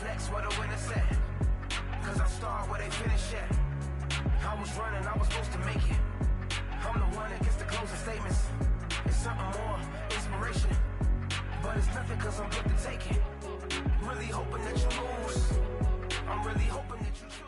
next, where the winner said. Cause I start where they finish at. I was running, I was supposed to make it. I'm the one that gets the closing statements. It's something more, inspiration. But it's nothing cause I'm good to take it. Really hoping that you lose. I'm really hoping that you choose.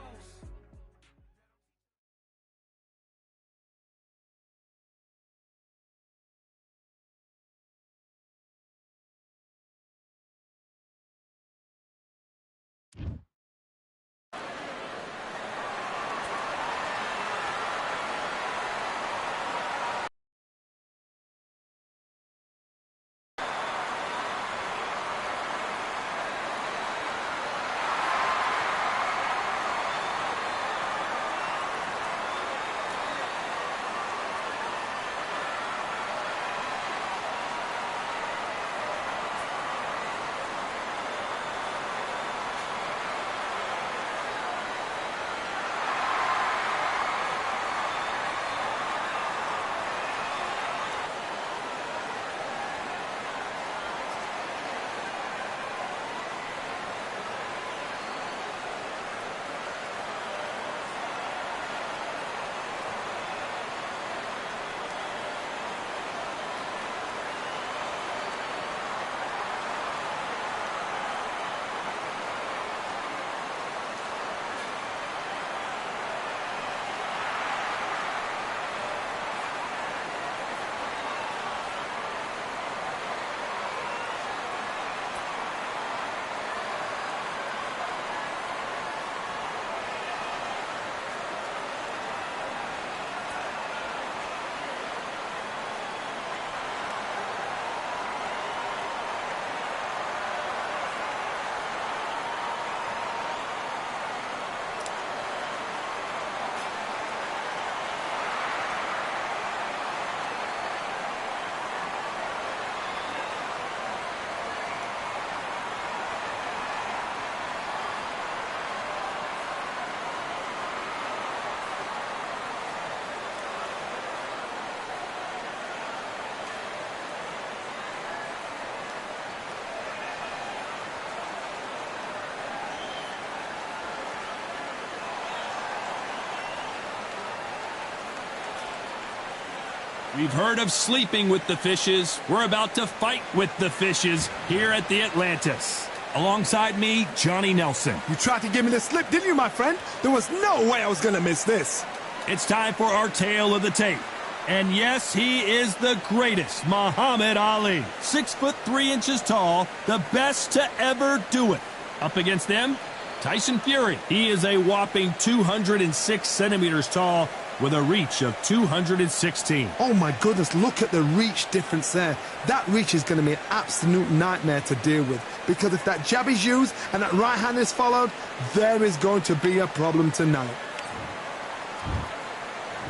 We've heard of sleeping with the fishes. We're about to fight with the fishes here at the Atlantis. Alongside me, Johnny Nelson. You tried to give me the slip, didn't you, my friend? There was no way I was going to miss this. It's time for our tale of the tape. And yes, he is the greatest, Muhammad Ali. 6'3" tall, the best to ever do it. Up against them, Tyson Fury. He is a whopping 206 centimeters tall with a reach of 216. Oh my goodness, look at the reach difference there. That reach is going to be an absolute nightmare to deal with, because if that jab is used and that right hand is followed, there is going to be a problem tonight.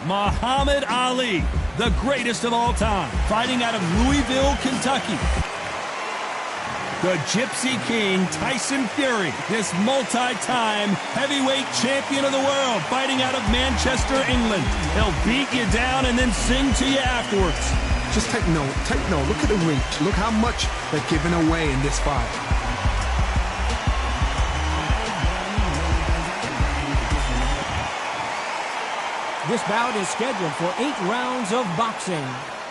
Muhammad Ali, the greatest of all time, fighting out of Louisville, Kentucky. The Gypsy King, Tyson Fury, this multi-time heavyweight champion of the world, fighting out of Manchester, England. He'll beat you down and then sing to you afterwards. Just take note, take note. Look at the reach. Look how much they're giving away in this fight. This bout is scheduled for 8 rounds of boxing.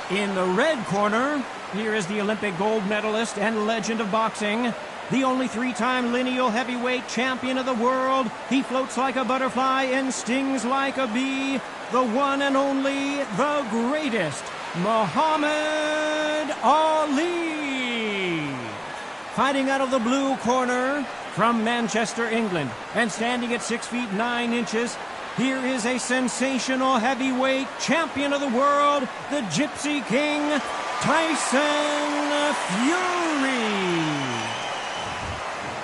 In the red corner, here is the Olympic gold medalist and legend of boxing, the only 3-time lineal heavyweight champion of the world. He floats like a butterfly and stings like a bee, the one and only, the greatest, Muhammad Ali. Fighting out of the blue corner from Manchester, England, and standing at 6 feet 9 inches, here is a sensational heavyweight champion of the world, the Gypsy King, Tyson Fury.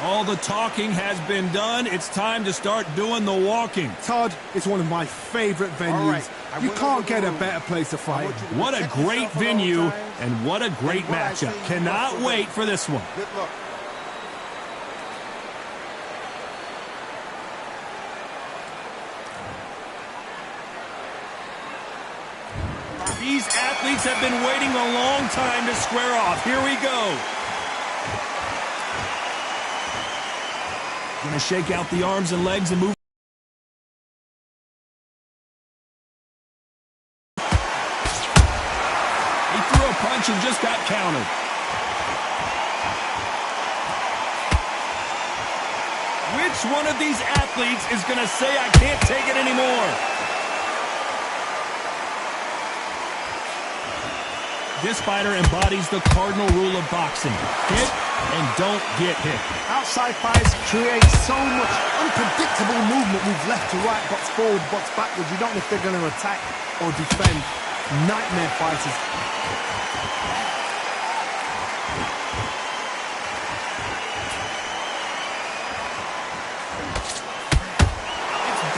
All the talking has been done. It's time to start doing the walking. Todd, it's one of my favorite venues. You can't get a better place to fight. What a great venue and what a great matchup. Cannot wait for this one. These athletes have been waiting a long time to square off. Here we go. Gonna shake out the arms and legs and move. He threw a punch and just got countered. Which one of these athletes is going to say, I can't take it anymore? This fighter embodies the cardinal rule of boxing. Hit and don't get hit. Outside fights create so much unpredictable movement. Move left to right, box forward, box backwards. You don't know if they're going to attack or defend. Nightmare fighters.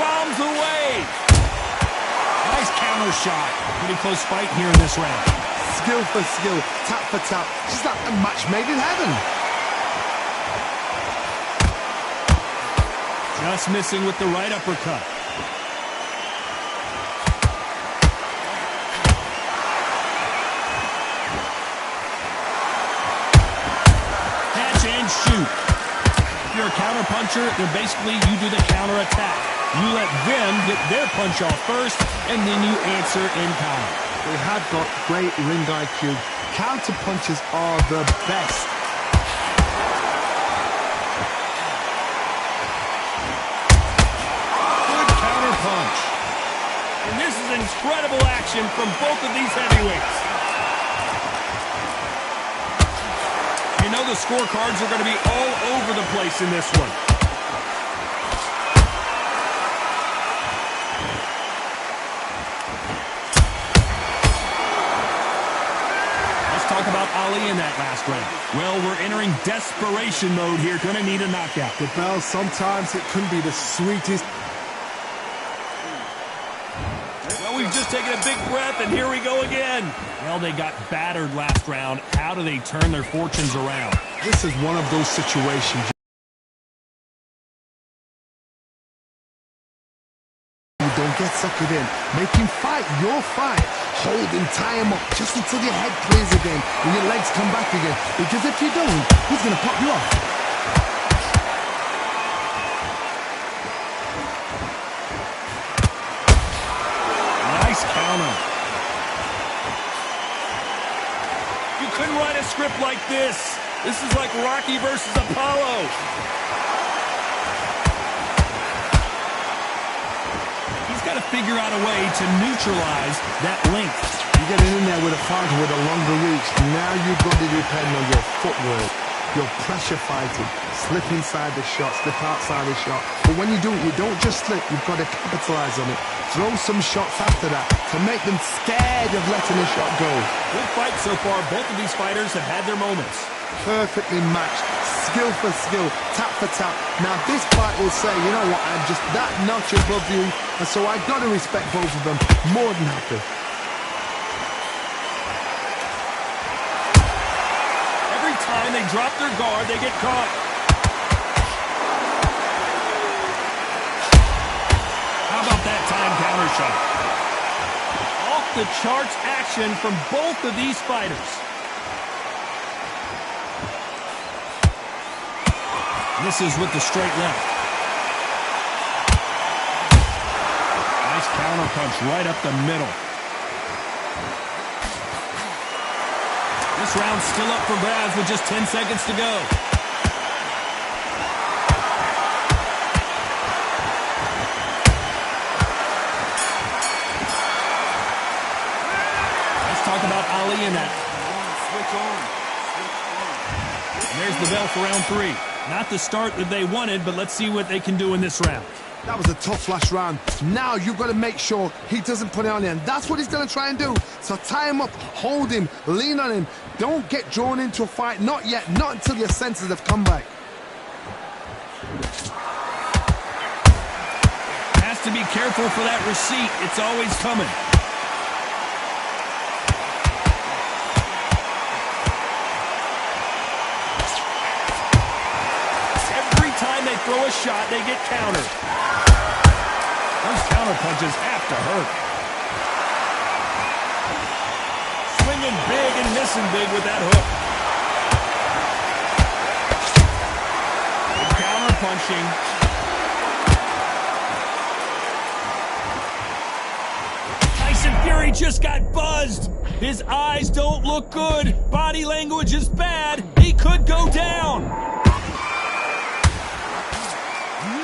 Bombs away. Nice counter shot. Pretty close fight here in this round. Skill for skill, tap for tap. Just like a match made in heaven. Just missing with the right uppercut. Catch and shoot. If you're a counter puncher, then basically you do the counter attack. You let them get their punch off first, and then you answer in kind. They have got great ring IQ. Counter punches are the best. Good counter punch. And this is incredible action from both of these heavyweights. You know the scorecards are going to be all over the place in this one. Talk about Ali in that last round. Well, we're entering desperation mode here. Gonna need a knockout. The bell, sometimes it can be the sweetest. Well, we've just taken a big breath, and here we go again. Well, they got battered last round. How do they turn their fortunes around? This is one of those situations. You don't get suckered in. Make him fight your fight. Hold him, tie him up, just until your head clears again and your legs come back again. Because if you don't, he's going to pop you off. Nice counter. You couldn't write a script like this. This is like Rocky versus Apollo. Got to figure out a way to neutralize that length. You get in there with a fighter with a longer reach. Now you've got to depend on your footwork, your pressure fighting, slip inside the shot, slip outside the shot. But when you do it, you don't just slip. You've got to capitalize on it. Throw some shots after that to make them scared of letting the shot go. Good fight so far. Both of these fighters have had their moments. Perfectly matched, skill for skill, tap for tap. Now this fight will say, you know what, I'm just that notch above you, and so I got to respect both of them more than happy. Every time they drop their guard, they get caught. How about that time counter shot? Off the charts action from both of these fighters. This is with the straight left. Nice counter punch right up the middle. This round's still up for grabs with just 10 seconds to go. Let's talk about Ali in that. And there's the bell for round 3. Not the start that they wanted, but let's see what they can do in this round. That was a tough last round. Now you've got to make sure he doesn't put it on you, and that's what he's going to try and do. So tie him up, hold him, lean on him. Don't get drawn into a fight. Not yet. Not until your senses have come back. Has to be careful for that receipt. It's always coming. They throw a shot, they get countered. Those counter punches have to hurt. Swinging big and missing big with that hook. Good counter counter-punching. Tyson Fury just got buzzed. His eyes don't look good. Body language is bad. He could go down.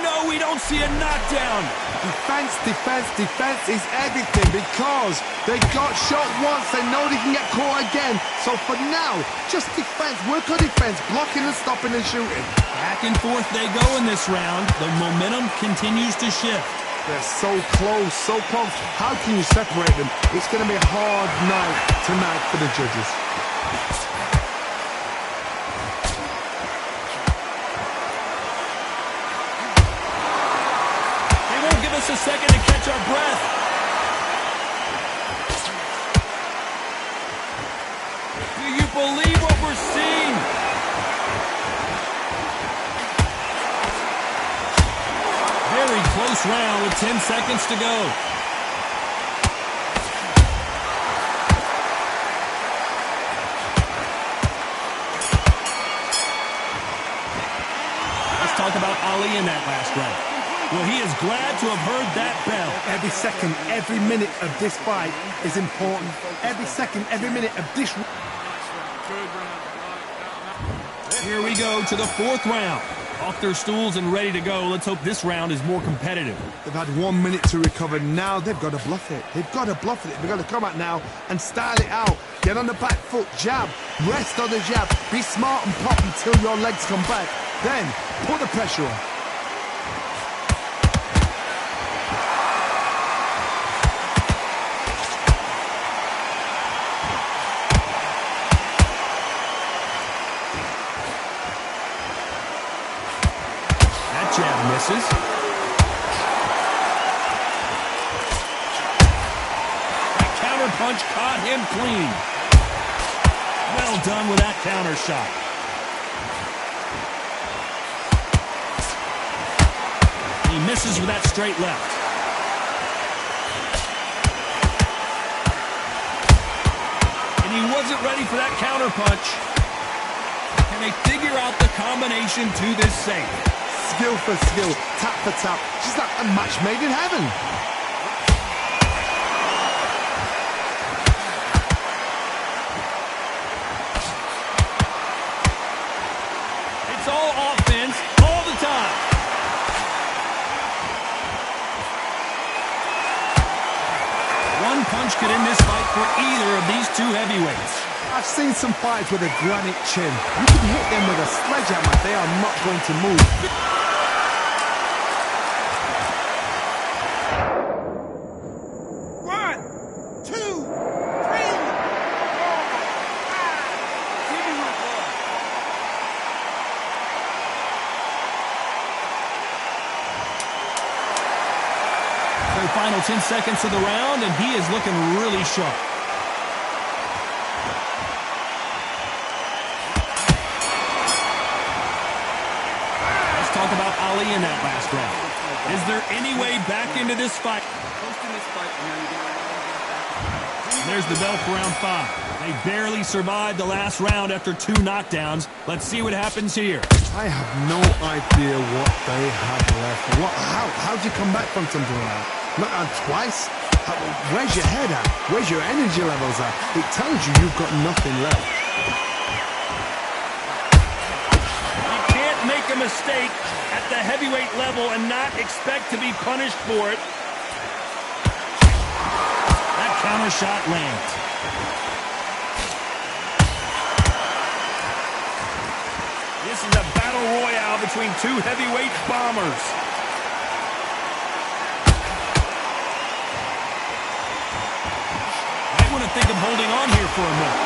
No, we don't see a knockdown. Defense, defense, defense is everything because they got shot once. They know they can get caught again. So for now, just defense. Work on defense, blocking and stopping and shooting. Back and forth they go in this round. The momentum continues to shift. They're so close, so close. How can you separate them? It's going to be a hard night tonight for the judges. They won't give us a second to catch our breath. Do you believe what we're seeing? Very close round with 10 seconds to go. Let's talk about Ali in that last round. Well, he is glad to have heard that bell. Every second, every minute of this fight is important. Every second, every minute of this... Here we go to the fourth round. Off their stools and ready to go. Let's hope this round is more competitive. They've had 1 minute to recover. Now they've got to bluff it. They've got to bluff it. They've got to come out now and style it out. Get on the back foot, jab, rest on the jab. Be smart and pop until your legs come back. Then put the pressure on. Jab misses. That counter punch caught him clean. Well done with that counter shot. He misses with that straight left. And he wasn't ready for that counter punch. Can they figure out the combination to this safe? Skill for skill, tap for tap. She's like a match made in heaven. It's all offense all the time. One punch could end this fight for either of these two heavyweights. I've seen some fights with a granite chin. You can hit them with a sledgehammer. They are not going to move. Final 10 seconds of the round, and he is looking really sharp. Let's talk about Ali in that last round. Is there any way back into this fight? There's the bell for round 5. They barely survived the last round after 2 knockdowns. Let's see what happens here. I have no idea what they have left. How'd you come back from something like that? Not on twice? Where's your head at? Where's your energy levels at? It tells you you've got nothing left. You can't make a mistake at the heavyweight level and not expect to be punished for it. That counter shot lands. This is a battle royale between 2 heavyweight bombers. I think of holding on here for a minute.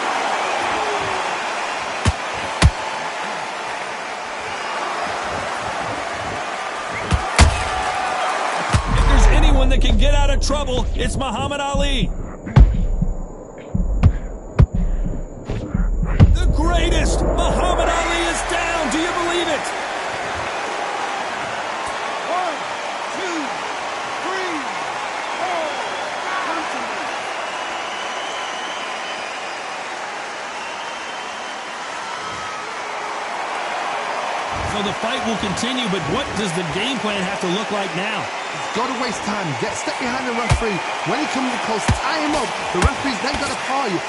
If there's anyone that can get out of trouble, it's Muhammad Ali. The greatest! Muhammad Ali is down! Do you believe it? 1, 2, 3, 4. So the fight will continue, but what does the game plan have to look like now? He's got to waste time. Step behind the referee. When he comes close, tie him up. The referee's then got to call you.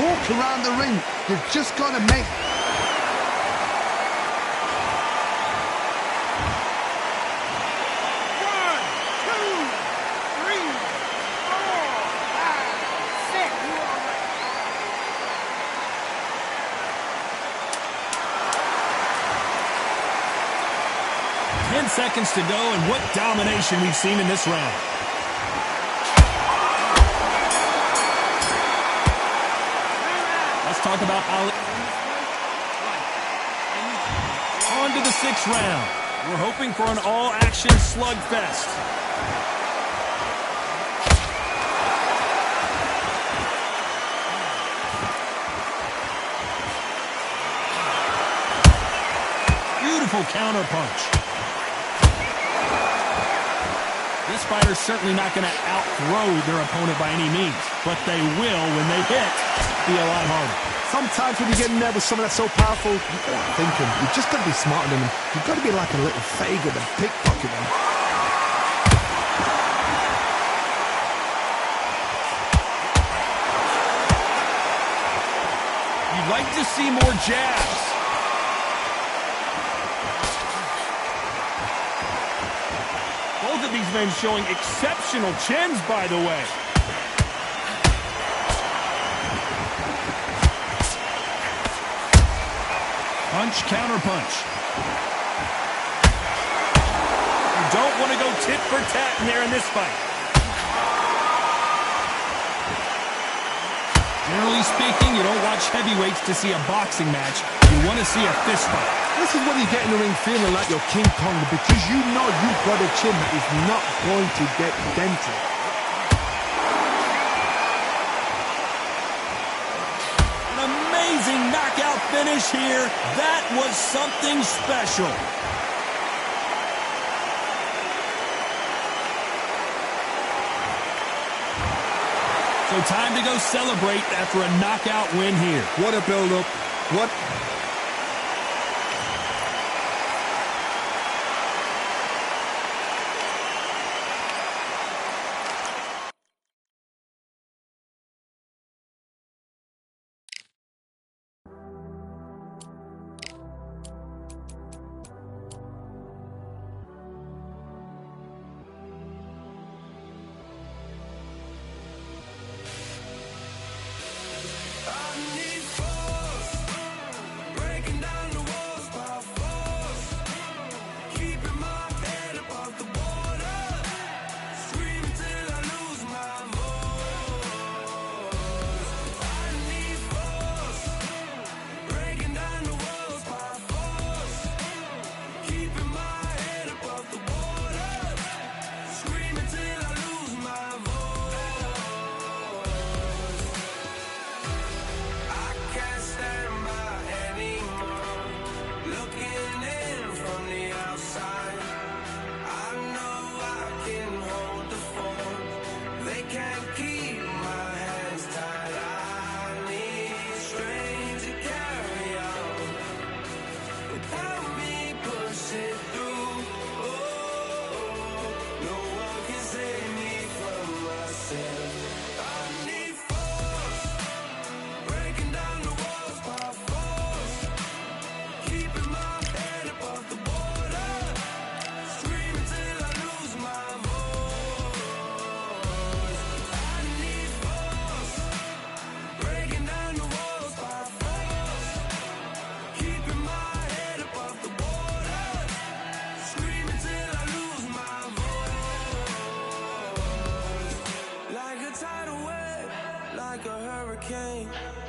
Walk around the ring. You've just got to make... Seconds to go, and what domination we've seen in this round. Let's talk about Ali. On to the 6th round. We're hoping for an all-action slugfest. Beautiful counterpunch. This fighter's certainly not going to outthrow their opponent by any means, but they will, when they hit, be a lot harder. Sometimes when you get nervous, someone that's so powerful, you've got to think him. You've just got to be smarter than him. You've got to be like a little Fagin and pickpocket him. You'd like to see more jabs. Both of these men showing exceptional chins, by the way. Punch, counter punch. You don't want to go tit for tat in there in this fight. Generally speaking, you don't watch heavyweights to see a boxing match. You want to see a fist fight. This is when you get in the ring feeling like you're King Kong, because you know you've got a chin that is not going to get dented. An amazing knockout finish here. That was something special. So time to go celebrate after a knockout win here. What a build-up. What...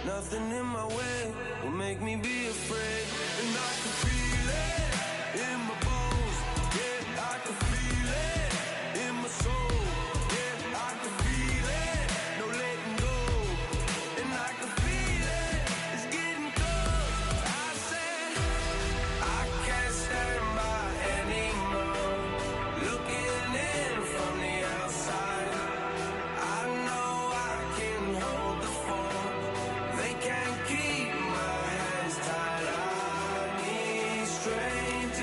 Nothing in my way will make me be afraid. And I can feel it in my bones. Yeah, I can feel it in my soul. Yeah, I can feel it, no letting go. And I can feel it, it's getting close. I said, I can't stand by anymore. Looking in from the outside, I know I can hold the phone. They can't keep my hands tied. I need strength to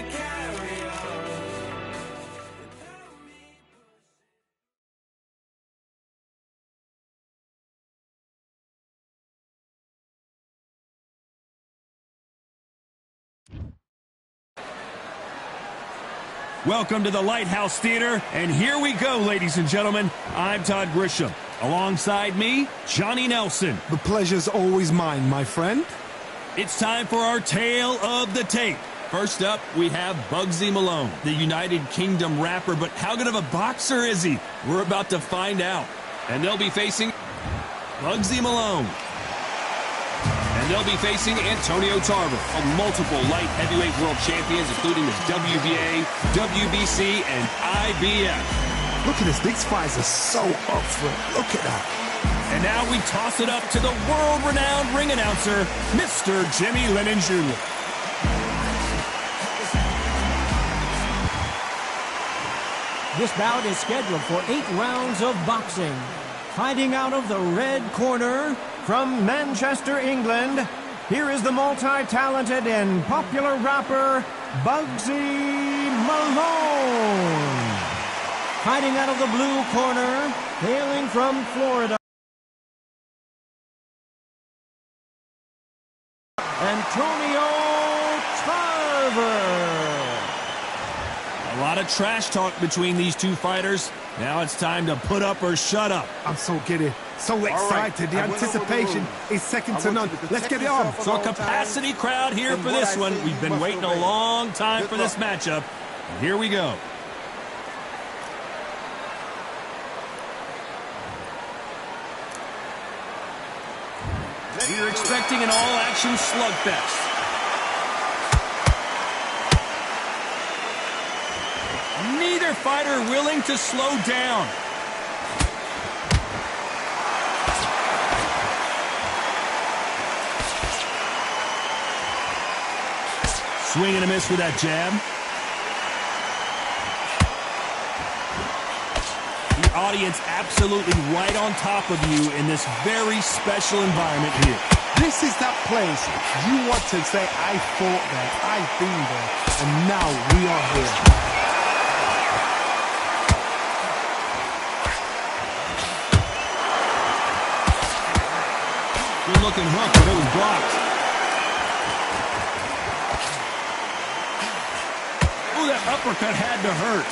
Welcome to the Lighthouse Theater, and here we go, ladies and gentlemen. I'm Todd Grisham. Alongside me, Johnny Nelson. The pleasure's always mine, my friend. It's time for our Tale of the Tape. First up, we have Bugsy Malone, the United Kingdom rapper, but how good of a boxer is he? We're about to find out. And they'll be facing Bugsy Malone. And they'll be facing Antonio Tarver, multiple light heavyweight world champions, including the WBA, WBC, and IBF. Look at this. These fights are so up for it. Look at that. And now we toss it up to the world-renowned ring announcer, Mr. Jimmy Lennon Jr. This bout is scheduled for 8 rounds of boxing. Fighting out of the red corner from Manchester, England, here is the multi-talented and popular rapper, Bugsy Malone. Fighting out of the blue corner, hailing from Florida, Antonio Tarver. A lot of trash talk between these two fighters. Now it's time to put up or shut up. I'm so giddy, so excited. The anticipation is second to none. Let's get it on. So a capacity crowd here for this one. We've been waiting a long time for this matchup. And here we go. We're expecting an all-action slugfest. Neither fighter willing to slow down. Swing and a miss with that jab. The audience absolutely right on top of you in this very special environment here. This is that place you want to say, I fought there, I've been there, and now we are here. Good looking hook, but it was blocked. Ooh, that uppercut had to hurt.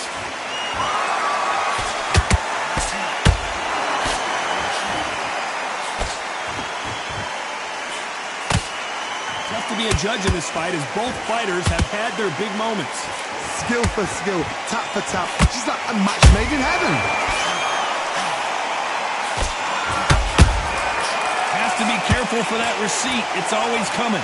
Tough to be a judge in this fight as both fighters have had their big moments. Skill for skill, tap for tap. She's like a match made in heaven. To be careful for that receipt. It's always coming.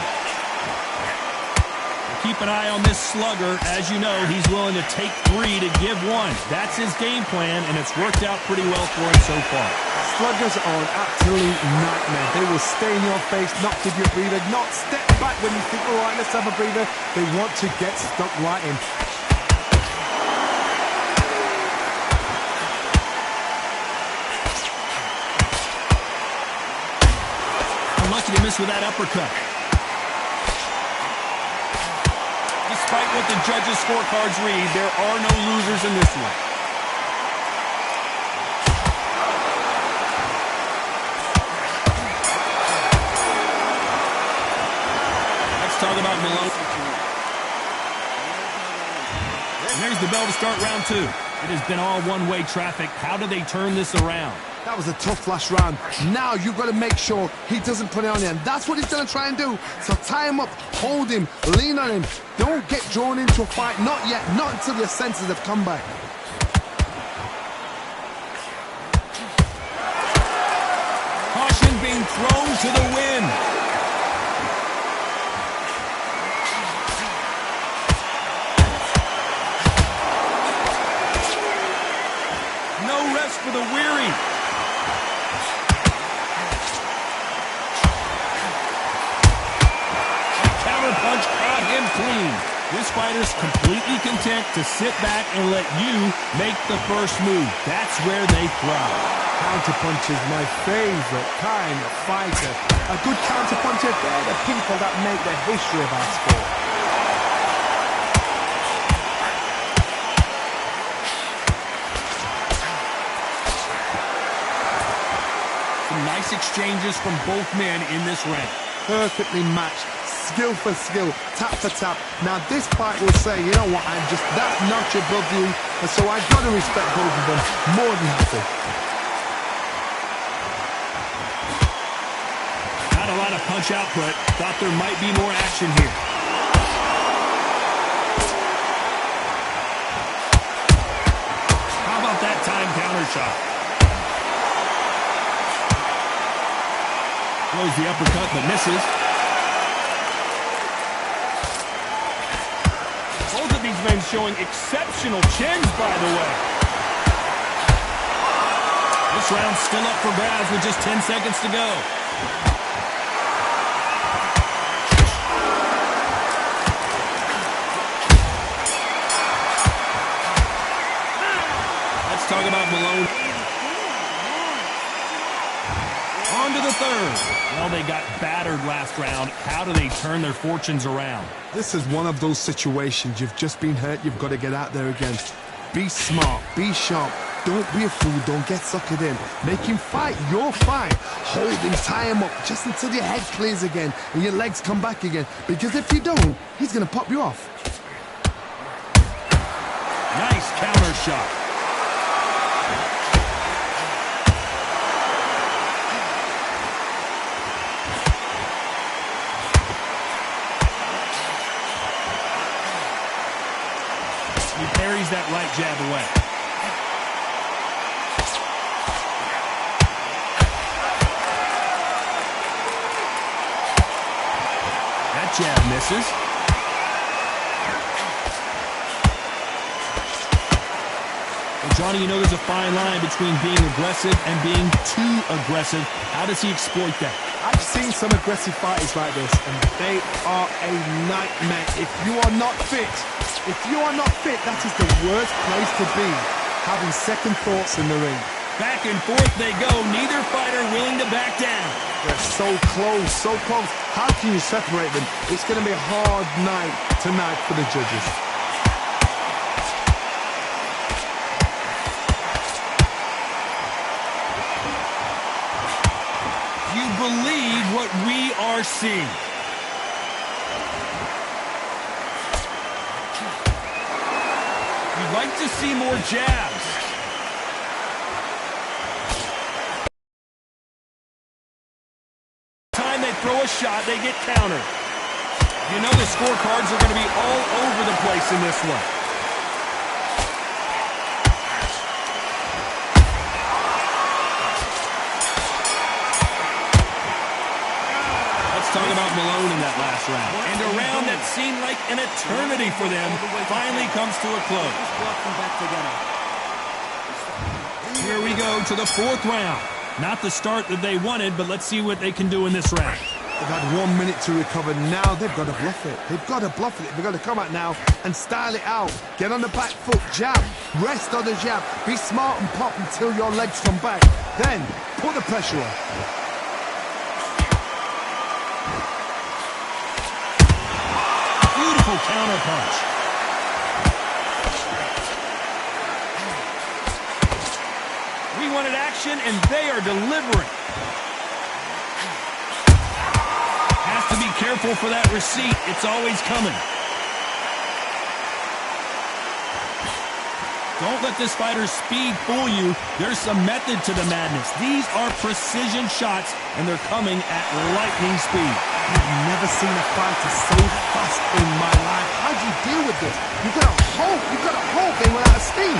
Keep an eye on this slugger. As you know, he's willing to take 3 to give 1. That's his game plan, and it's worked out pretty well for him so far. Sluggers are an absolute nightmare. They will stay in your face, not give you a breather, not step back when you think, all right, let's have a breather. They want to get stuck right in. Lucky to miss with that uppercut. Despite what the judges' scorecards read, there are no losers in this one. Let's talk about Malone. And there's the bell to start round 2. It has been all one-way traffic. How do they turn this around? That was a tough last round. Now you've got to make sure he doesn't put it on you. And that's what he's going to try and do. So tie him up, hold him, lean on him. Don't get drawn into a fight. Not yet. Not until your senses have come back. Caution being thrown to the wind. No rest for the weary. Punch caught him clean. This fighter's completely content to sit back and let you make the first move. That's where they thrive. Counterpunch is my favorite kind of fighter. A good counterpuncher, they're the people that make the history of our sport. Some nice exchanges from both men in this round. Perfectly matched. skill for skill, tap for tap. Now this fight will say, you know what, I'm just that notch above you, and so I've got to respect both of them more than happy. Not a lot of punch output. Thought there might be more action here. How about that time counter shot? Throws the uppercut but misses. Both of these men showing exceptional chins, by the way. This round's still up for grabs with just 10 seconds to go. Let's talk about Malone. On to the third. Well, they got battered last round. How do they turn their fortunes around? This is one of those situations. You've just been hurt. You've got to get out there again. Be smart. Be sharp. Don't be a fool. Don't get suckered in. Make him fight your fight. Hold him. Tie him up just until your head clears again and your legs come back again. Because if you don't, he's going to pop you off. Nice counter shot. He parries that right jab away. That jab misses. Well, Johnny, you know there's a fine line between being aggressive and being too aggressive. How does he exploit that? I've seen some aggressive fighters like this, and they are a nightmare. If you are not fit, that is the worst place to be, having second thoughts in the ring. Back and forth they go, neither fighter willing to back down. They're so close, so close. How can you separate them? It's going to be a hard night tonight for the judges. You believe what we are seeing. You'd like to see more jabs. Time they throw a shot, they get countered. You know the scorecards are going to be all over the place in this one. Talk about Malone in that last round. And a round that seemed like an eternity for them finally comes to a close. Here we go to the fourth round. Not the start that they wanted, but let's see what they can do in this round. They've had 1 minute to recover. Now they've got to bluff it. They've got to bluff it. They've got to come out now and style it out. Get on the back foot, jab, rest on the jab. Be smart and pop until your legs come back. Then put the pressure on. Beautiful counter punch. We wanted action, and they are delivering. Has to be careful for that receipt. It's always coming. Don't let this fighter's speed fool you. There's some method to the madness. These are precision shots, and they're coming at lightning speed. I've never seen a fighter so fast in my life. How do you deal with this? You've got to hold them without a steam.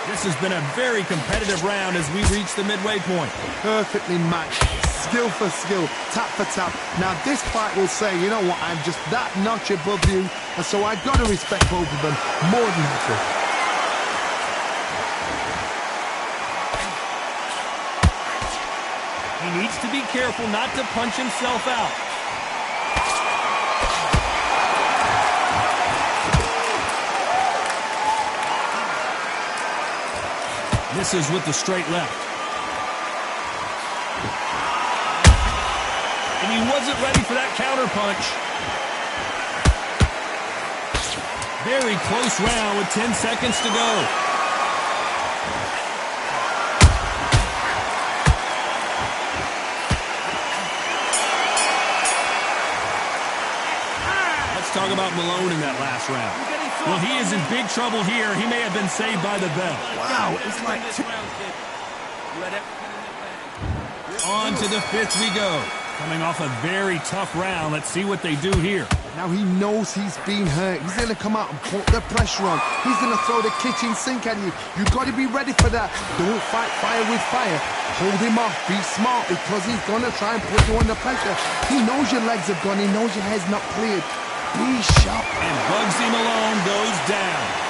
This has been a very competitive round as we reach the midway point. Perfectly matched. Skill for skill, tap for tap. Now this fight will say, you know what, I'm just that notch above you, and so I've got to respect both of them more than happy. He needs to be careful not to punch himself out. Misses with the straight left. And he wasn't ready for that counter punch. Very close round with 10 seconds to go. talk about Malone in that last round. Well, he is in big trouble here. He may have been saved by the bell. Wow, it's like... On to the fifth we go. Coming off a very tough round. Let's see what they do here. Now he knows he's been hurt. He's going to come out and put the pressure on. He's going to throw the kitchen sink at you. You've got to be ready for that. Don't fight fire with fire. Hold him off. Be smart because he's going to try and put you under pressure. He knows your legs have gone. He knows your head's not cleared. Be sharp. And Bugsy Malone goes down.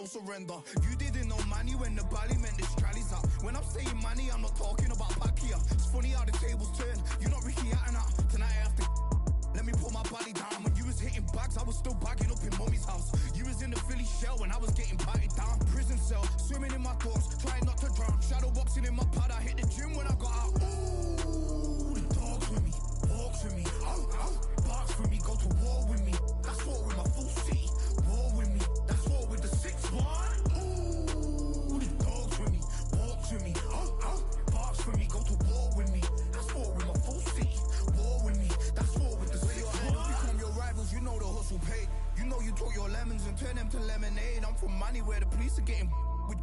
Surrender. You didn't know money when the bally meant this trallies up. When I'm saying money, I'm not talking about back here. It's funny how the tables turn. You're not Ricky Hatton out. Tonight I have to let me pull my body down. When you was hitting bags, I was still bagging up in mommy's house. You was in the Philly shell when I was getting patted down. Prison cell, swimming in my thoughts, trying not to drown. Shadow boxing in my pad, I hit the gym when I got out. Ooh, the dogs with me, walks with me. Barks with me, go to war with me. That's war with my full city. War with me, that's war with the 6-1. Ooh, the dogs with me, walks with me. Barks with me, go to war with me. That's war with my full city. War with me, that's war with the 6-1. Become your rivals, you know the hustle paid. You know you took your lemons and turn them to lemonade. I'm from money where the police are getting with.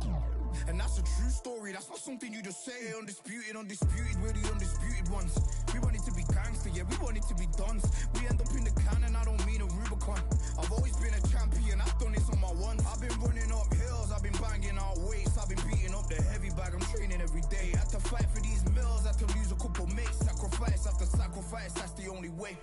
And that's a true story, that's not something you just say. Undisputed, we're the undisputed ones. We want it to be gangster, yeah, we want it to be dons. We end up in the can and I don't mean a Rubicon. I've always been a champion, I've done this on my ones. I've been running up hills, I've been banging out weights. I've been beating up the heavy bag, I'm training every day. Had to fight for these mills, had to lose a couple mates. Sacrifice after sacrifice, that's the only way.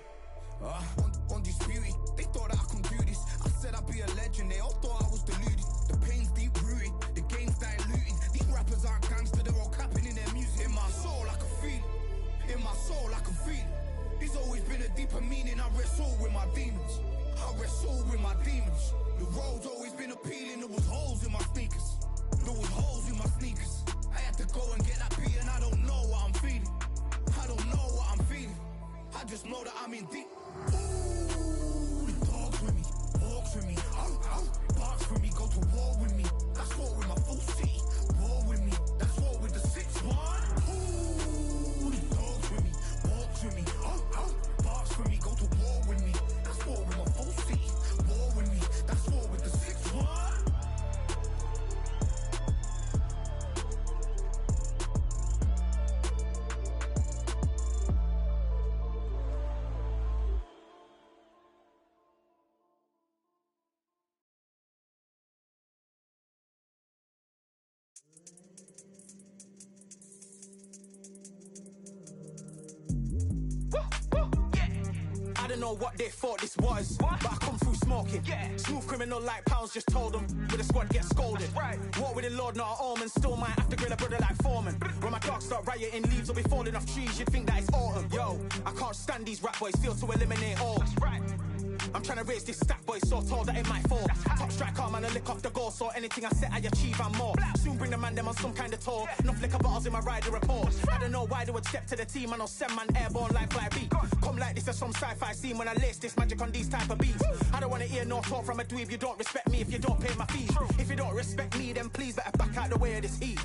Undisputed, they thought that I could do this. I said I'd be a legend, they all thought I was deluded. The pain's deep rooted, the game's diluted. These rappers aren't gangster, they're all capping in their music. In my soul I can feel it, in my soul I can feel it. There's always been a deeper meaning, I wrestle with my demons. I wrestle with my demons. The road's always been appealing, there was holes in my sneakers. There was holes in my sneakers. I had to go and get that beat and I don't know what I'm feeling. I don't know what I'm feeling. I just know that I'm in deep. Ooh, the dogs with me, walks with me. Barks with me, go to war with me. That's war with my full city. War with me, that's war with the 6-1. Ooh, the dogs with me, walks with me. Barks with me, go to war with me. That's war with my full city. War with me, that's war with the 6-1. I don't know what they thought this was, but I come through smoking. Smooth criminal like pounds, just told them with the squad get scolded. Walk with the Lord, not an omen. Still might have to grill a brother like Foreman. When my dogs start rioting, leaves will be falling off trees. You'd think that it's autumn. Yo, I can't stand these rap boys, feel to eliminate all. I'm trying to raise this stack, boy, so tall that it might fall. Top striker, man, I lick off the goal, so anything I set, I achieve and more. Soon bring the man them on some kind of tour. Enough liquor bottles in my rider report. I don't know why they would step to the team, I know 7 man airborne like 5B. Come like this as some sci-fi scene when I lace this magic on these type of beats. I don't want to hear no talk from a dweeb. You don't respect me if you don't pay my fees. If you don't respect me, then please better back out the way of this heat.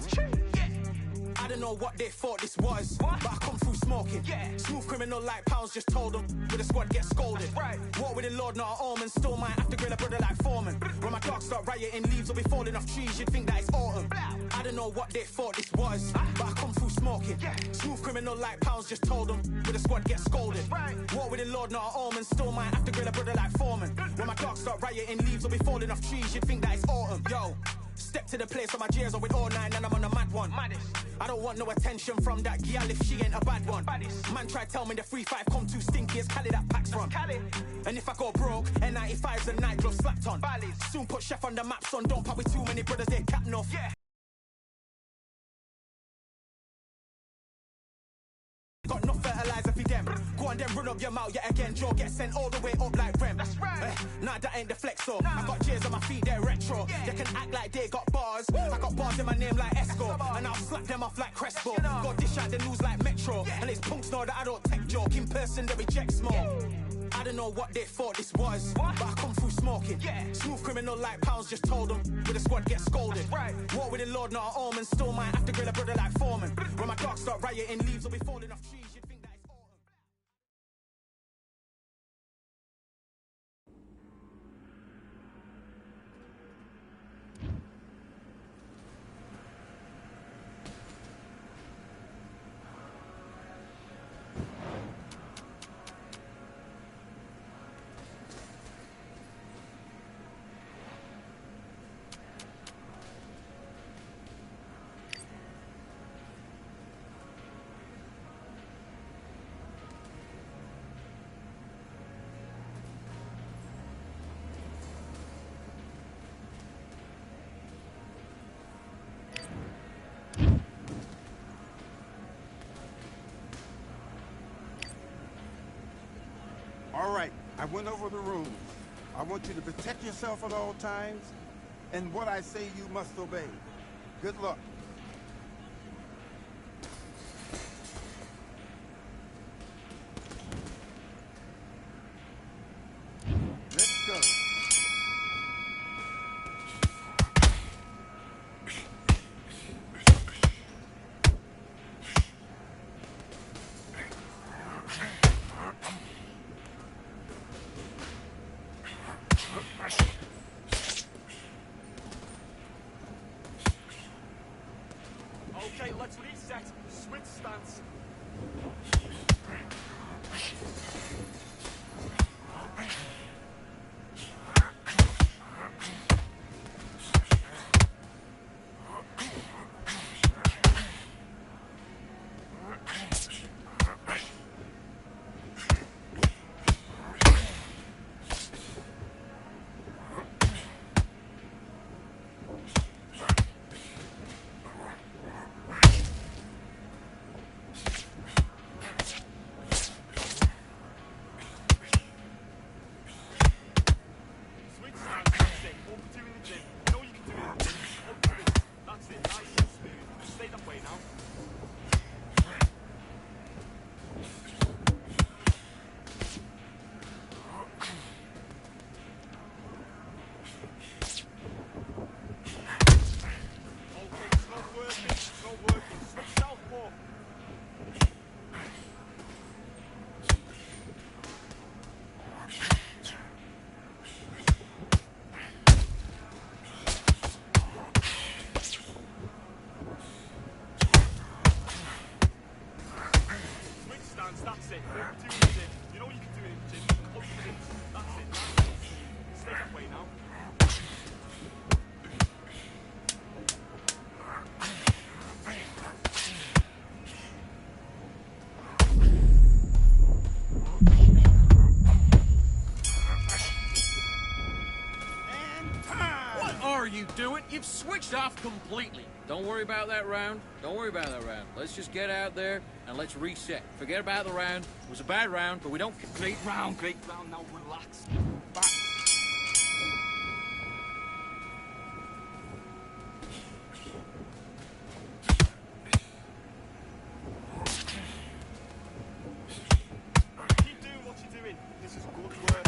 I don't know what they thought this was, but I come through smoking. Smooth criminal like pounds, just told them with the squad get scolded. Walk with the Lord, not an omen. Still might have to grill a brother like Foreman. When my dogs start rioting, leaves will be falling off trees. You'd think that it's autumn. I don't know what they thought this was, but I come through smoking. Smooth criminal like pounds, just told them with the squad get scolded. Walk with the Lord, not an omen. Still might have to grill a brother like Foreman. When my dogs start rioting, leaves will be falling off trees. You'd think that it's autumn. Yo, Step to the place on my jeers or with all nine and I'm on a mad one. I don't want no attention from that gal if she ain't a bad one. Man try tell me the 3-5 come too stinky, it's Cali that packs from. And if I go broke, N95's and night gloves slapped on. Soon put Chef on the map, son, don't pop with too many brothers, they cap enough. Got no fertilizer for them. Go on then run up your mouth yet again. Joe get sent all the way up like Rem. That's right. Nah, that ain't the flexo. I got cheers on my feet, they're retro. They can act like they got bars. I got bars in my name like Esco. And I'll slap them off like Crespo. Go dish out the news like Metro. And it's punks know that I don't take joke. In person they reject smoke. I don't know what they thought this was, but I come through smoking. Smooth criminal like Pounds just told them, with the squad get scolded. War with the Lord, not an omen. Still might have to grill a brother like Foreman. When my dogs start rioting, leaves will be falling off trees. You'd think that it's autumn. All right, I went over the rules. I want you to protect yourself at all times, and what I say you must obey. Good luck. Let's go. Okay, let's reset. Switch stance. That's it. You know you can do it, Jim. Confidence. That's it. Stay that way now. What are you doing? You've switched off completely. Don't worry about that round. Don't worry about that round. Let's just get out there and let's reset. Forget about the round. It was a bad round, but we don't... Great round. Now relax. Back. Keep doing what you're doing. This is good work.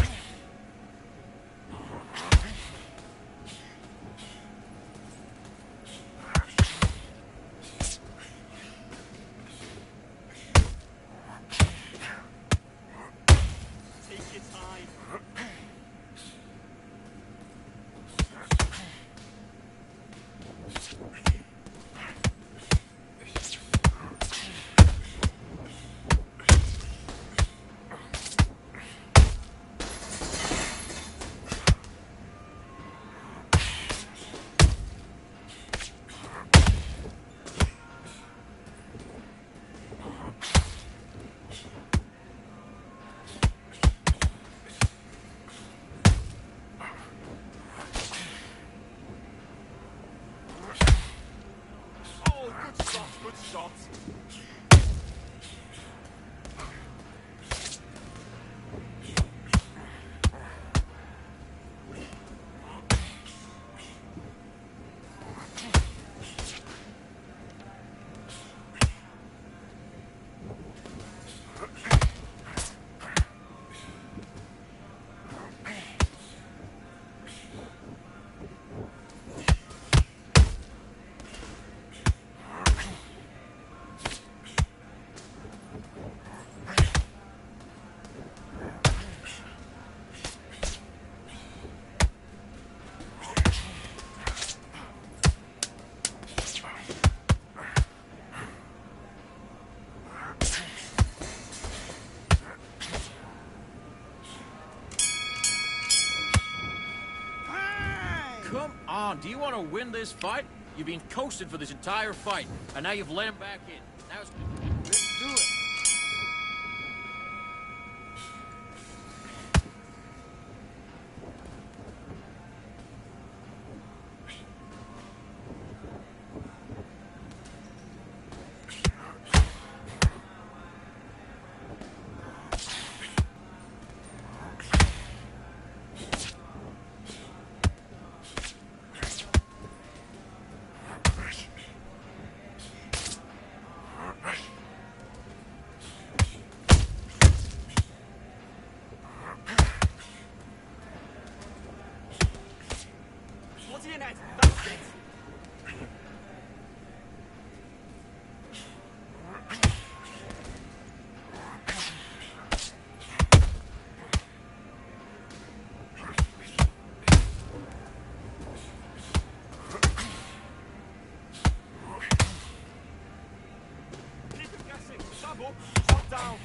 Take your time. come on. Do you want to win this fight? You've been coasted for this entire fight, and now you've let him back in. Now it's... Let's do it. What's in it? That's it. Keep it guessing. Stab up, drop down.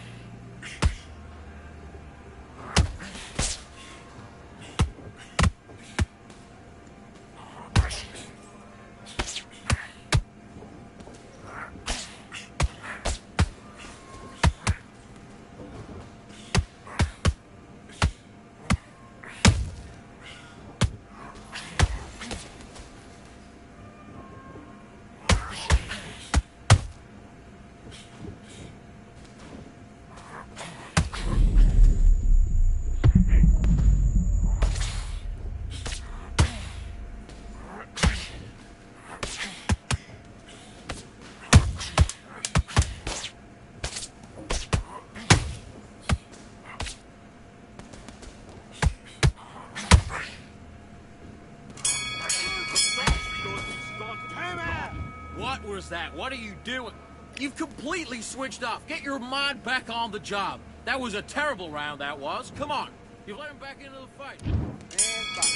What was that? What are you doing? You've completely switched off. Get your mind back on the job. That was a terrible round, that was. Come on. You've let him back into the fight. And fight.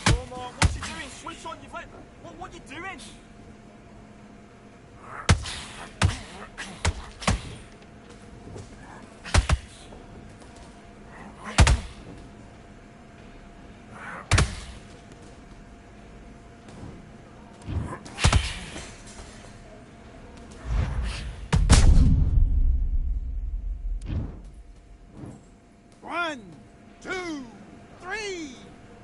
Come on, what you doing? Switch on, you've let... What you doing? One, two, three,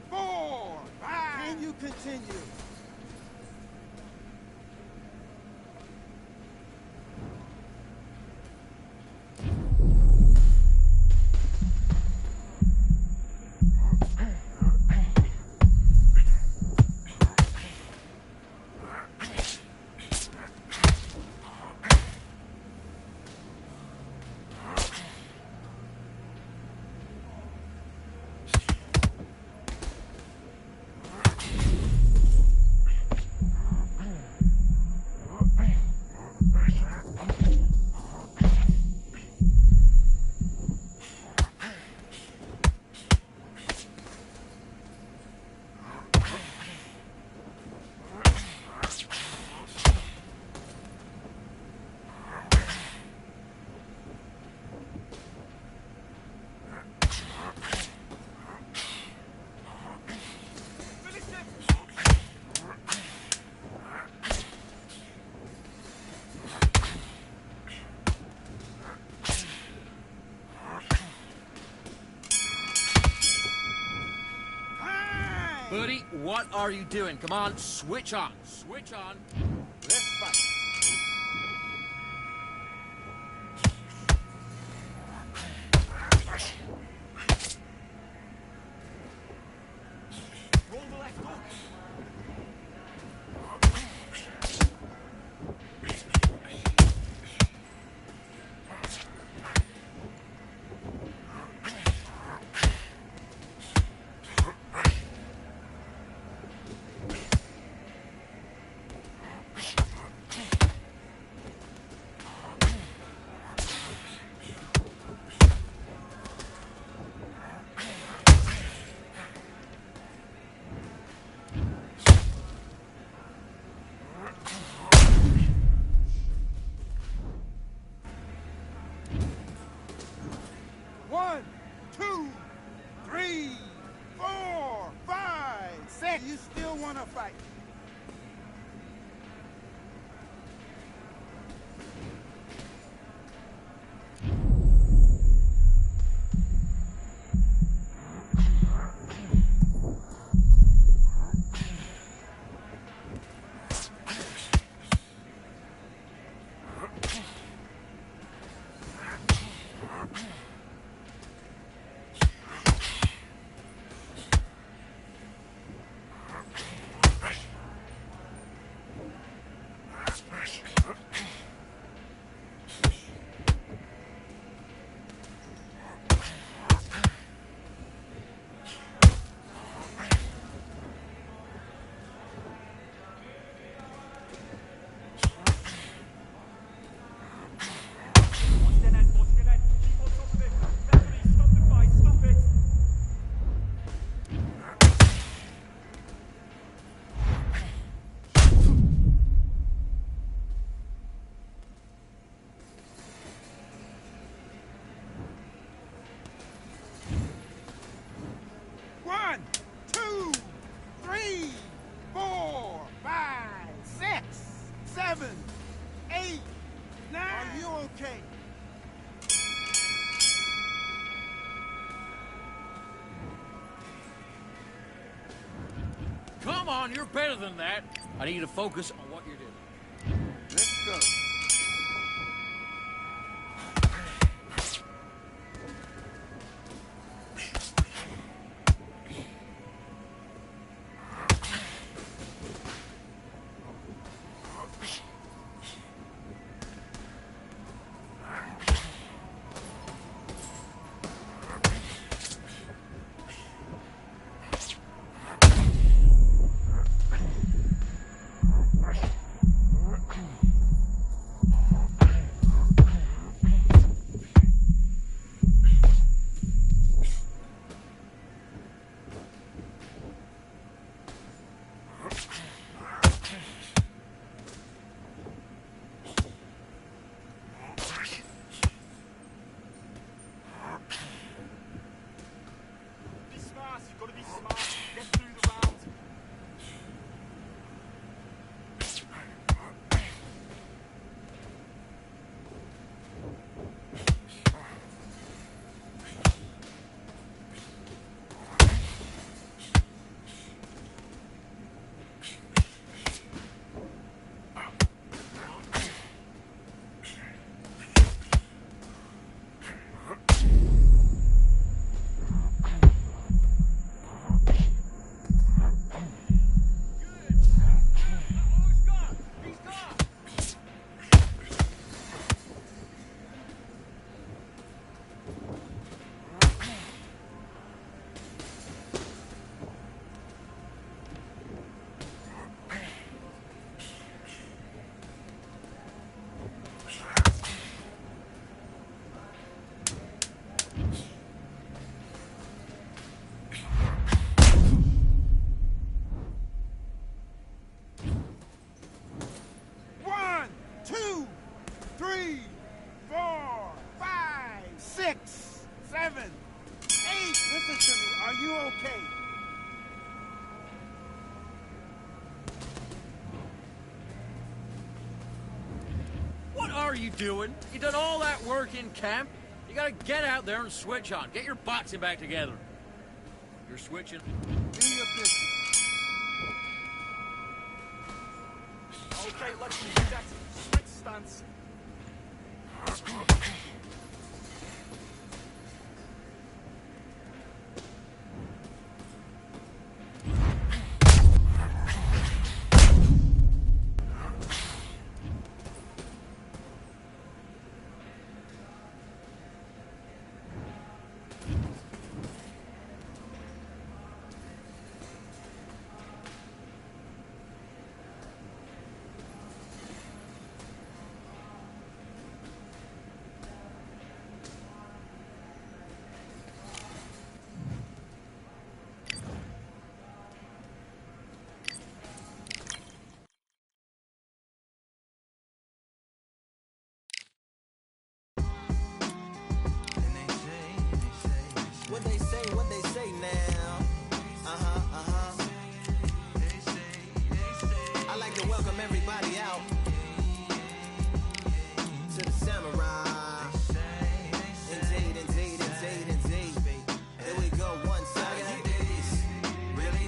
four, five. Can you continue? Finish him! Time. Buddy, what are you doing? Come on, switch on. Switch on. Let's fight. Roll the left hook. 8, 9. Are you okay? Come on, you're better than that. I need you to focus on what you're doing. Let's go. Be smart, you've got to be smart. Get through the round. One, 2, 3, 4, 5, 6, 7, 8. Listen to me. Are you okay? What are you doing? You done all that work in camp? You gotta get out there and switch on. Get your boxing back together. You're switching. Do your business. Okay, let's do that. Switch stance. What they say now. I like to welcome everybody out to the samurai. Indeed. Here we go, one side. Really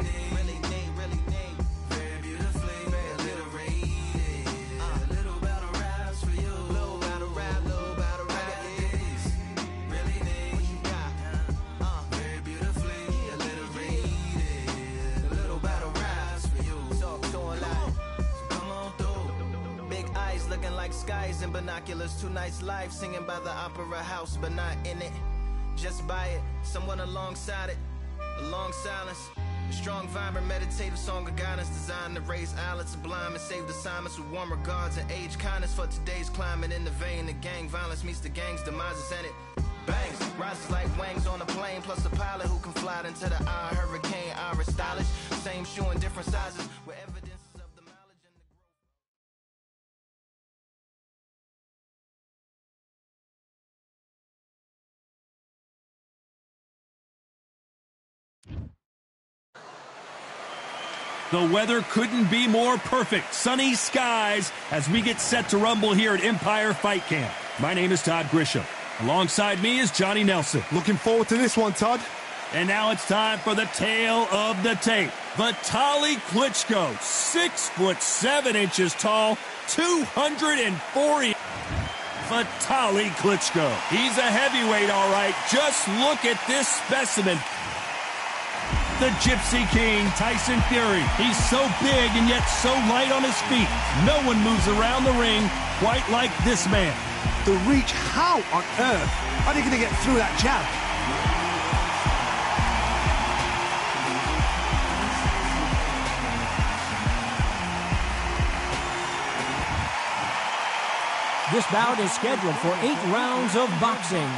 need. Very beautifully, very little rated. A little battle raps for you. Little battle rap. Really need. What you got? Very beautifully, a little rated. A little battle raps for you. So a lot. So come on through. Big eyes looking like skies and binoculars. Two nights live singing by the opera house, but not in it. Just by it, someone alongside it. A long silence. A strong, vibrant, meditative song of guidance designed to raise islands sublime and save assignments with warm regards and age kindness for today's climate. In the vein, the gang violence meets the gang's demises and it bangs. Rises like wings on a plane, plus a pilot who can fly into the eye. Hurricane, iris stylish. Same shoe in different sizes with evidences of the mileage and the growth. The weather couldn't be more perfect. Sunny skies as we get set to rumble here at Empire Fight Camp. My name is Todd Grisham. Alongside me is Johnny Nelson. Looking forward to this one, Todd. And now it's time for the tale of the tape. Vitaly Klitschko, 6'7" tall, 240. Vitaly Klitschko. He's a heavyweight, all right. Just look at this specimen. The Gypsy King, Tyson Fury. He's so big and yet so light on his feet. No one moves around the ring quite like this man. The reach, how on earth are they going to get through that jab? This bout is scheduled for 8 rounds of boxing.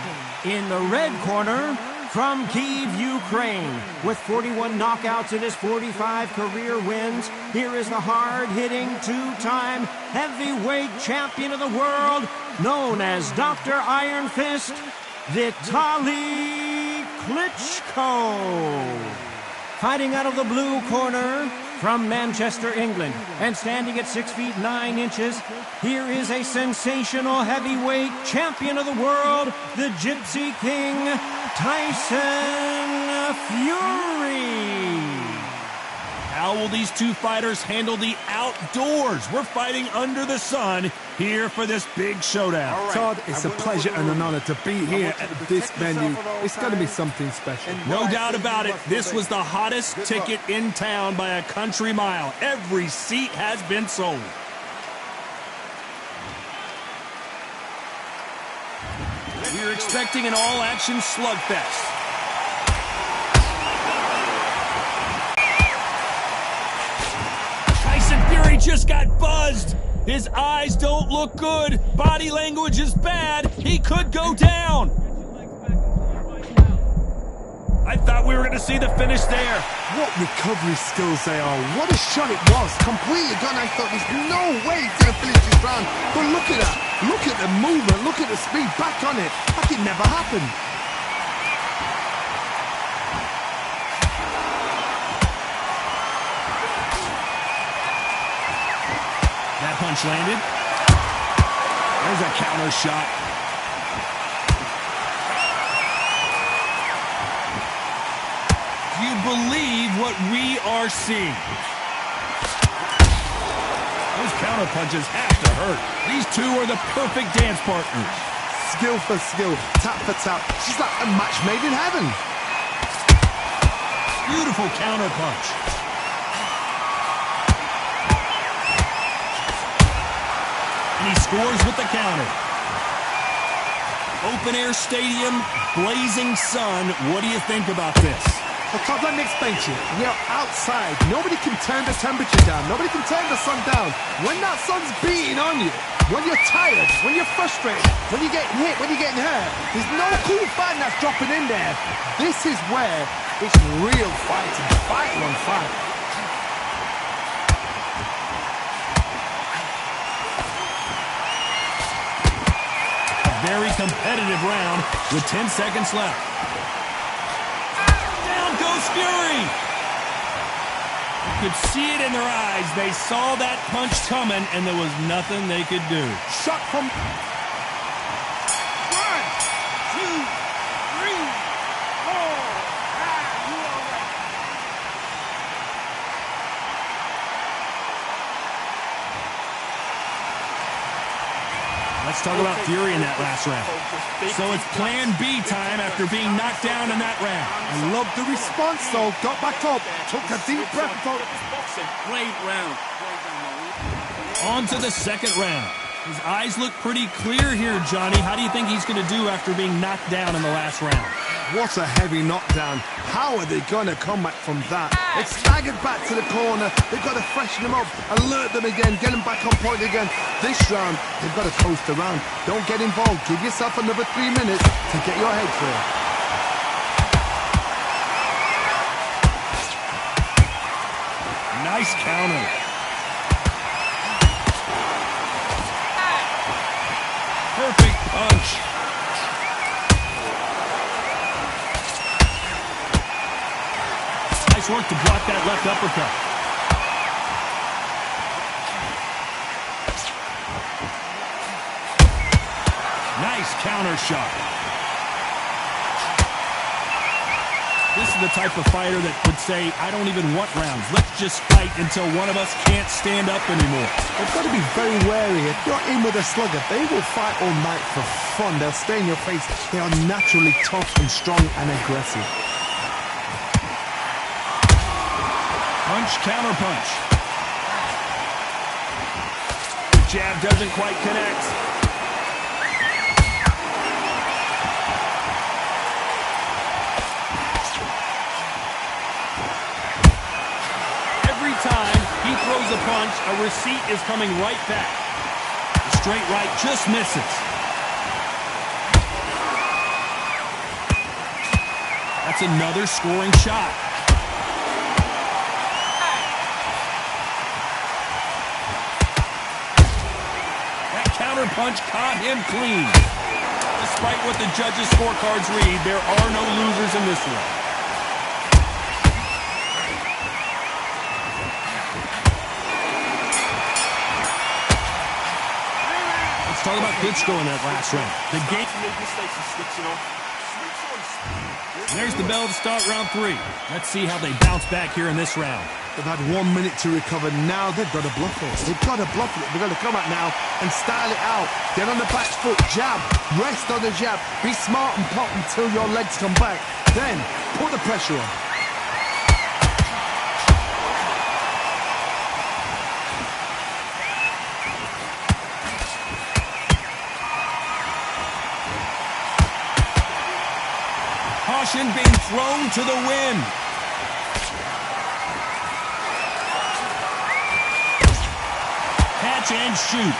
In the red corner, from Kyiv, Ukraine, with 41 knockouts in his 45 career wins, here is the hard-hitting, two-time heavyweight champion of the world, known as Dr. Iron Fist, Vitaly Klitschko. Fighting out of the blue corner, from Manchester, England, and standing at 6 feet 9 inches, here is a sensational heavyweight champion of the world, the Gypsy King, Tyson Fury. How will these two fighters handle the outdoors? We're fighting under the sun here for this big showdown. Right. Todd, it's a pleasure and an honor to be here at this venue. It's going to be something special. No doubt about it. This was the hottest ticket in town by a country mile. Every seat has been sold. We're expecting an all-action slugfest. Tyson Fury just got buzzed. His eyes don't look good. Body language is bad. He could go down. I thought we were going to see the finish there. What recovery skills they are. What a shot it was. Completely gone. I thought there's no way he's going to finish this round. But look at that. Look at the movement. Look at the speed. Back on it. Like it never happened. That punch landed. There's a counter shot. Do you believe what we are seeing? Those counter punches have to hurt. These two are the perfect dance partners. Skill for skill, tap for tap. She's like a match made in heaven. Beautiful counter punch. And he scores with the counter. Open air stadium, blazing sun. What do you think about this? Well, Todd, let me explain to you. We are outside. Nobody can turn the temperature down. Nobody can turn the sun down. When that sun's beating on you, when you're tired, when you're frustrated, when you're getting hit, when you're getting hurt, there's no cool fan that's dropping in there. This is where it's real fighting. Fighting on fight. A very competitive round with 10 seconds left. Goes Fury! You could see it in their eyes. They saw that punch coming, and there was nothing they could do. Shot from... 1, 2, 3, 4, 5. You all right? Let's talk about Fury in that last round. So it's plan B time after being knocked down in that round. I love the response, though. Got back up, took a deep breath. Great round. On to the second round. His eyes look pretty clear here, Johnny. How do you think he's going to do after being knocked down in the last round? What a heavy knockdown. How are they going to come back from that? It's staggered back to the corner. They've got to freshen them up, alert them again, get them back on point again. This round, they've got to coast around. Don't get involved. Give yourself another 3 minutes to get your head clear. Nice counter. Perfect punch. Nice work to block that left uppercut. Nice counter shot. This is the type of fighter that would say, I don't even want rounds. Let's just fight until one of us can't stand up anymore. They've got to be very wary. If you're in with a slugger, they will fight all night for fun. They'll stay in your face. They are naturally tough and strong and aggressive. Punch, counter punch. The jab doesn't quite connect. Every time he throws a punch, a receipt is coming right back. The straight right just misses. That's another scoring shot. Counter punch caught him clean. Despite what the judges' scorecards read, there are no losers in this one. Let's talk about Klitschko in that last round. The game. There's the bell to start round 3. Let's see how they bounce back here in this round. They've had 1 minute to recover. Now they've got to bluff it. They've got to bluff it. They've got to come out now and style it out. Get on the back foot, jab, rest on the jab. Be smart and pop until your legs come back. Then put the pressure on. Caution being thrown to the wind. Catch and shoot.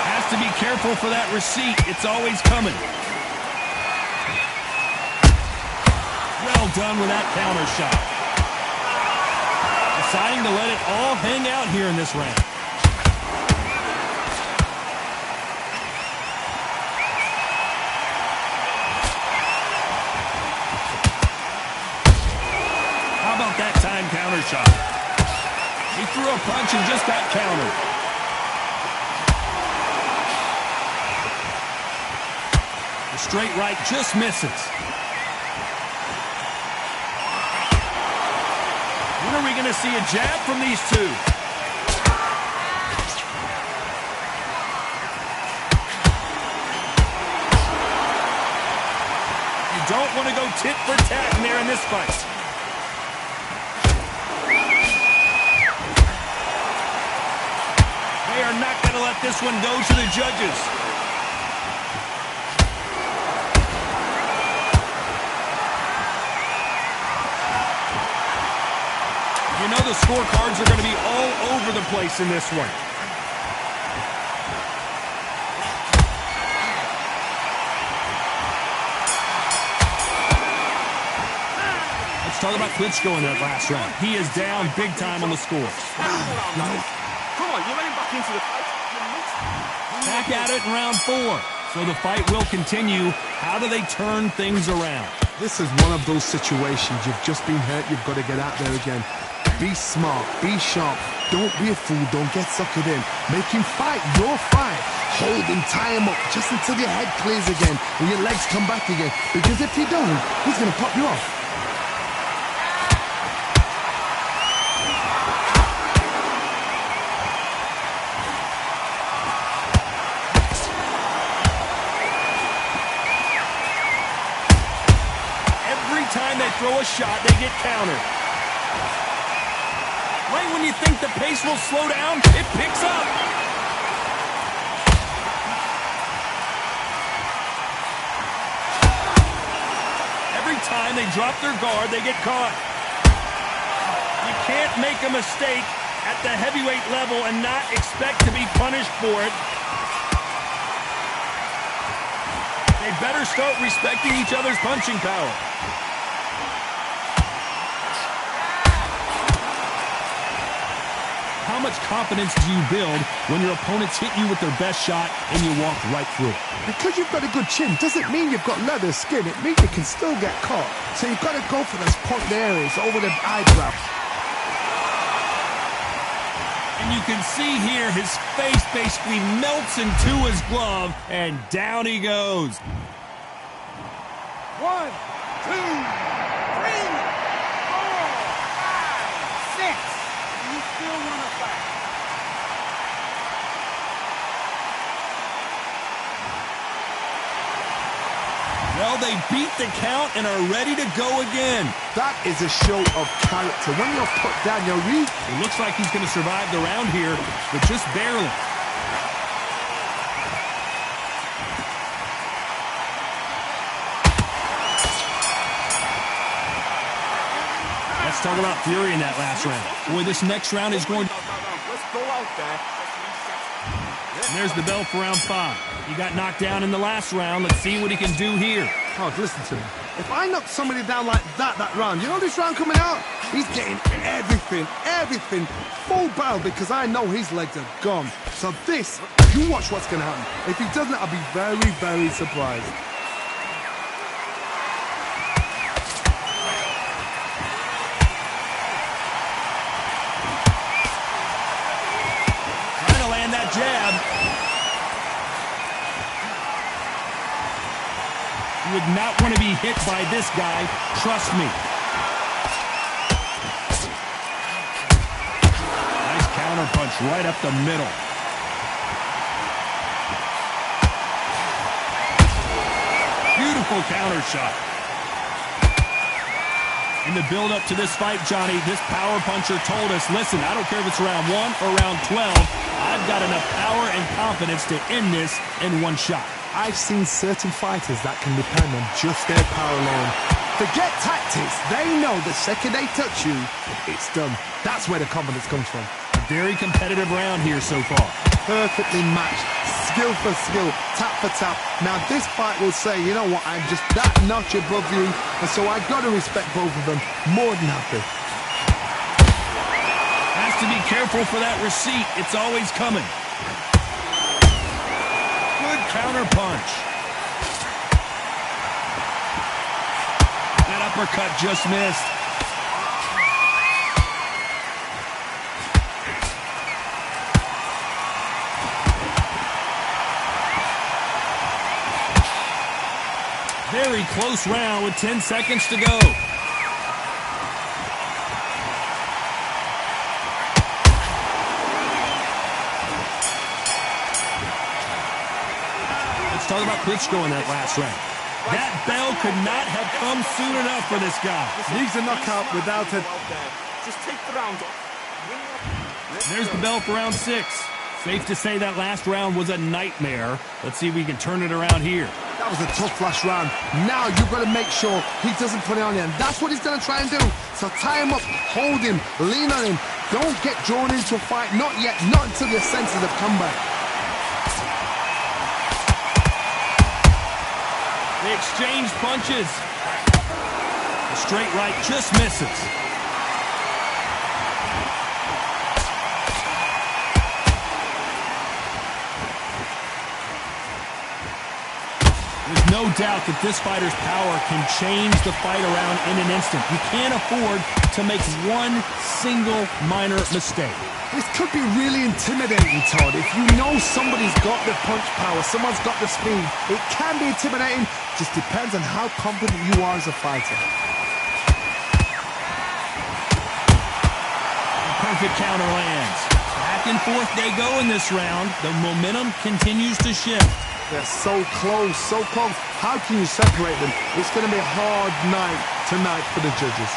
Has to be careful for that receipt. It's always coming. Well done with that counter shot. Deciding to let it all hang out here in this round. How about that time counter shot? He threw a punch and just got countered. The straight right just misses. When are we going to see a jab from these two? You don't want to go tit for tat in there in this fight. They are not going to let this one go to the judges. You know the scorecards are going to be all over the place in this one. Let's talk about Klitschko in that last round. He is down big time on the score. Come on, you let him back into the fight. Back at it in round 4. So the fight will continue. How do they turn things around? This is one of those situations. You've just been hurt. You've got to get out there again. Be smart. Be sharp. Don't be a fool. Don't get suckered in. Make him fight your fight. Hold him, tie him up just until your head clears again and your legs come back again. Because if you don't, he's going to pop you off. Time they throw a shot, they get countered. Right when you think the pace will slow down, it picks up. Every time they drop their guard, they get caught. You can't make a mistake at the heavyweight level and not expect to be punished for it. They better start respecting each other's punching power. How much confidence do you build when your opponents hit you with their best shot and you walk right through it? Because you've got a good chin doesn't mean you've got leather skin. It means you can still get caught. So you've got to go for those point areas over the eyebrow. And you can see here his face basically melts into his glove, and down he goes. 1, 2, 3, 4, 5, 6. You still want to fight? Well, they beat the count and are ready to go again. That is a show of character. When you're put down, you're weak. It looks like he's going to survive the round here, but just barely. Let's talk about Fury in that last round. Boy, this next round is going to... Let's go out there. And there's the bell for round 5. He got knocked down in the last round. Let's see what he can do here. Oh, listen to me. If I knock somebody down like that round, you know this round coming out? He's getting everything, full barrel, because I know his legs are gone. So this, you watch what's going to happen. If he doesn't, I'll be very, very surprised. Trying to land that jab. You would not want to be hit by this guy. Trust me. Nice counter punch right up the middle. Beautiful counter shot. In the build-up to this fight, Johnny, this power puncher told us, listen, I don't care if it's round 1 or round 12, I've got enough power and confidence to end this in one shot. I've seen certain fighters that can depend on just their power alone. Forget tactics. They know the second they touch you, it's done. That's where the confidence comes from. A very competitive round here so far. Perfectly matched. Skill for skill. Tap for tap. Now this fight will say, you know what, I'm just that notch above you, and so I got to respect both of them. More than happy. Has to be careful for that receipt. It's always coming. Good counter punch. That uppercut just missed. Very close round with 10 seconds to go. Let's talk about Klitschko in that last round. That bell could not have come soon enough for this guy. Needs a knockout without it. Just take the round. There's the bell for round 6. Safe to say that last round was a nightmare. Let's see if we can turn it around here. That was a tough last round. Now you've got to make sure he doesn't put it on you. And that's what he's going to try and do. So tie him up, hold him, lean on him. Don't get drawn into a fight. Not yet. Not until your senses have come back. They exchange punches. The straight right just misses. There's no doubt that this fighter's power can change the fight around in an instant. You can't afford to make one single minor mistake. This could be really intimidating, Todd. If you know somebody's got the punch power, someone's got the speed, it can be intimidating. Just depends on how confident you are as a fighter. Perfect counter lands. Back and forth they go in this round. The momentum continues to shift. They're so close, so close. How can you separate them? It's going to be a hard night tonight for the judges.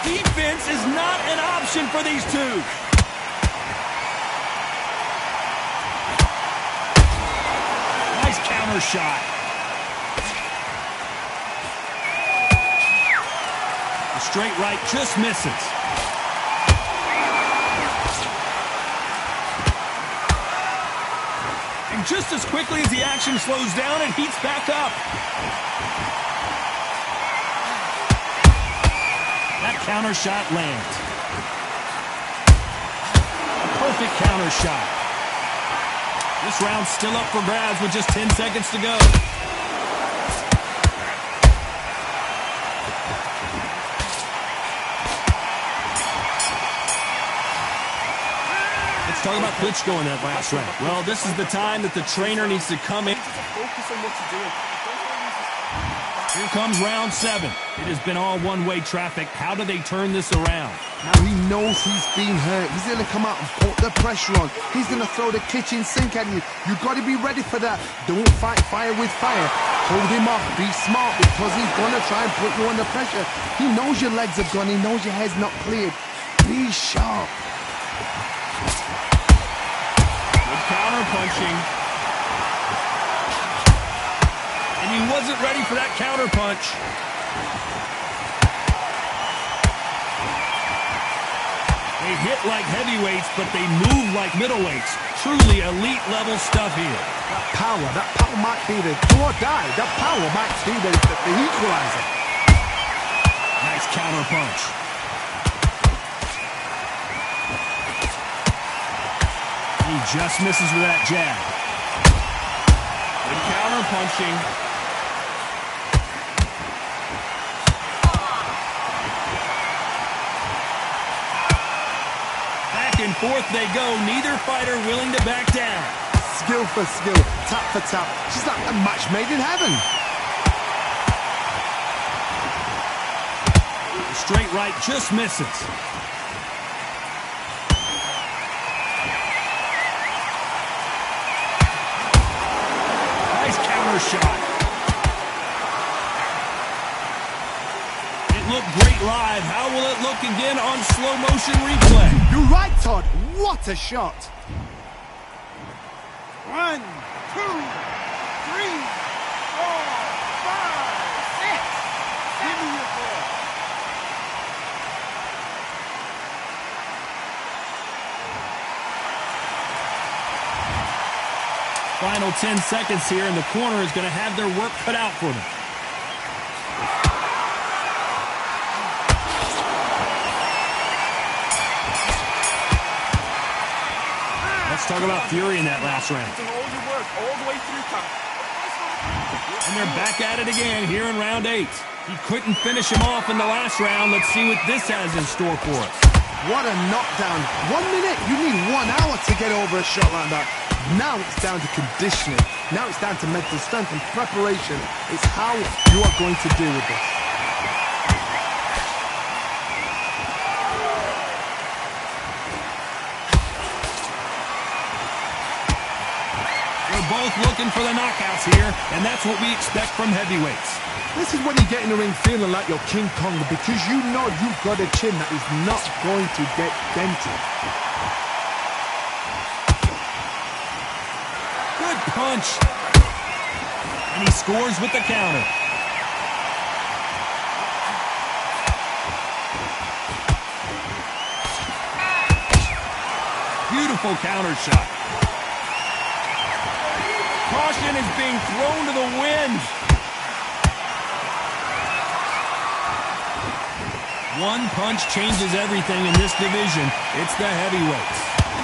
Defense is not an option for these two. Nice counter shot. The straight right just misses. And just as quickly as the action slows down, it heats back up. That counter shot lands. A perfect counter shot. This round's still up for grabs with just 10 seconds to go. talk about Klitschko in that last round. Well, this is the time that the trainer needs to come in. Focus on what you're doing. Here comes round 7. It has been all one-way traffic. How do they turn this around? Now he knows he's been hurt. He's going to come out and put the pressure on. He's going to throw the kitchen sink at you. You've got to be ready for that. Don't fight fire with fire. Hold him off. Be smart because he's going to try and put you under pressure. He knows your legs have gone. He knows your head's not cleared. Be sharp. Good counter punching. And he wasn't ready for that counter punch. They hit like heavyweights, but they move like middleweights. Truly elite level stuff here. That power might be the do or die. That power might be the equalizer. Nice counter punch. He just misses with that jab. Good counter punching. Back and forth they go. Neither fighter willing to back down. Skill for skill, tap for tap. She's like a match made in heaven. The straight right just misses. Nice counter shot. It looked great live. How will it look again on slow motion replay? You're right, Todd. What a shot. 1, 2, 3, 4, 5, 6. Give me your ball. Final 10 seconds here, and the corner is going to have their work cut out for them. Let's talk about Fury in that last round. You've done all your work all the way through, Cam. And they're back at it again here in round 8. He couldn't finish him off in the last round. Let's see what this has in store for us. What a knockdown. 1 minute, you need 1 hour to get over a shot like that. Now it's down to conditioning. Now it's down to mental strength and preparation. It's how you are going to deal with this. They're both looking for the knockouts here, and that's what we expect from heavyweights. This is when you get in the ring feeling like you're King Kong because you know you've got a chin that is not going to get dented. Good punch. And he scores with the counter. Beautiful counter shot. Caution is being thrown to the wind. One punch changes everything in this division. It's the heavyweights.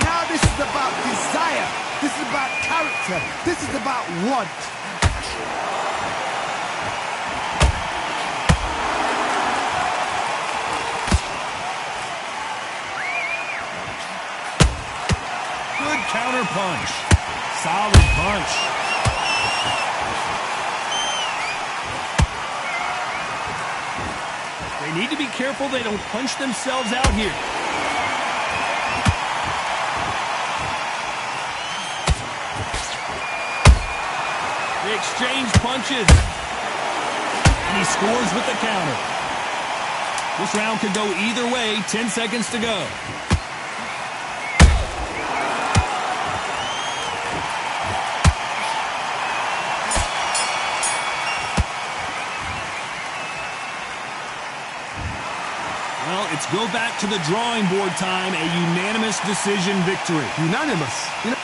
Now this is about desire. This is about character. This is about want. Good counter punch. Solid punch. They need to be careful they don't punch themselves out here. They exchange punches. And he scores with the counter. This round could go either way. 10 seconds to go. Well, it's go back to the drawing board time. A unanimous decision victory. Unanimous. You know,